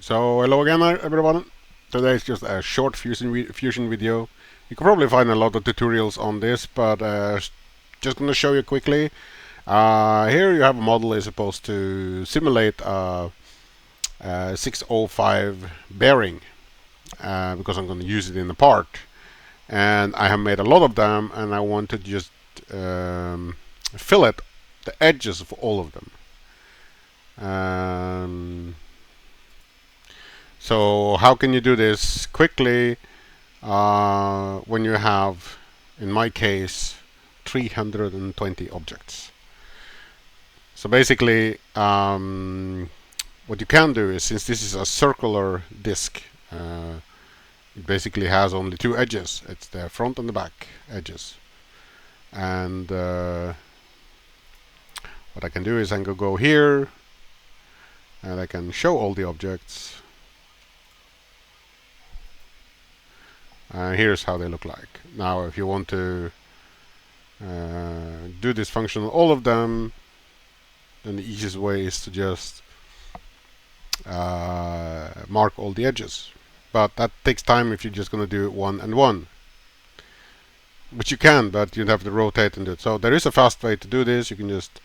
So hello again, everyone. Today is just a short fusion video. You can probably find a lot of tutorials on this, but just gonna show you quickly. Here you have a model is supposed to simulate a 605 bearing because I'm going to use it in the part, and I have made a lot of them, and I want to just fillet the edges of all of them. So how can you do this quickly when you have, in my case, 320 objects? So basically, what you can do is, since this is a circular disk, it basically has only two edges. It's the front and the back edges. And what I can do is I can go here, and I can show all the objects. Here's how they look like. Now, if you want to do this function on all of them, then the easiest way is to just mark all the edges. But that takes time if you're just going to do one and one. Which you can, but you'd have to rotate and do it. So there is a fast way to do this. You can just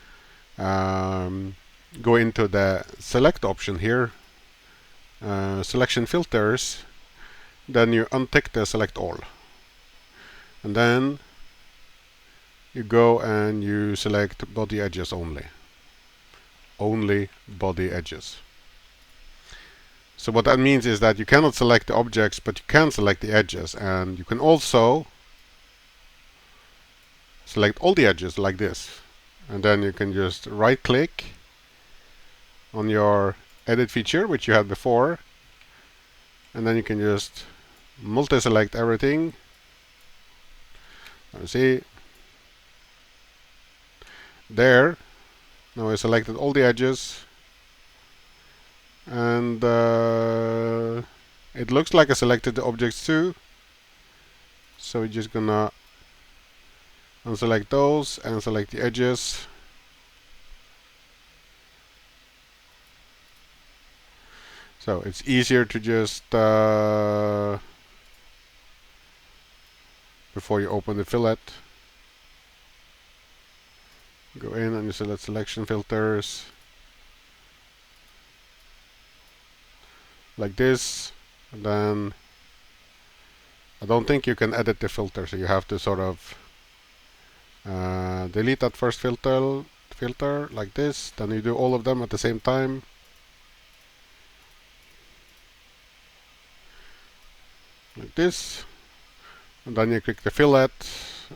go into the select option here, selection filters. Then you untick the select all, and then you go and you select body edges only body edges. So what that means is that you cannot select the objects, but you can select the edges, and you can also select all the edges like this, and then you can just right click on your edit feature, which you had before, and then you can just multi-select everything. Let's see. There. Now I selected all the edges, and it looks like I selected the objects too. So we're just gonna unselect those and select the edges. So it's easier to just before you open the fillet, go in and you select selection filters like this, and then I don't think you can edit the filter, so you have to sort of delete that first filter like this. Then you do all of them at the same time. Like this, and then you click the fillet,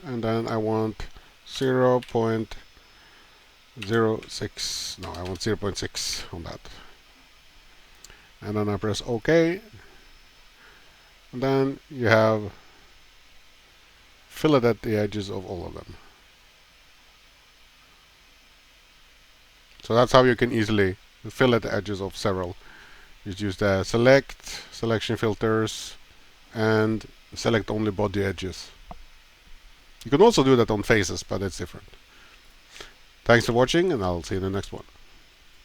and then I want 0.06, no, I want 0.6 on that, and then I press OK, and then you have filleted the edges of all of them. So that's how you can easily fillet the edges of several. You use the selection filters and select only body edges. You can also do that on faces, but it's different. Thanks for watching, and I'll see you in the next one.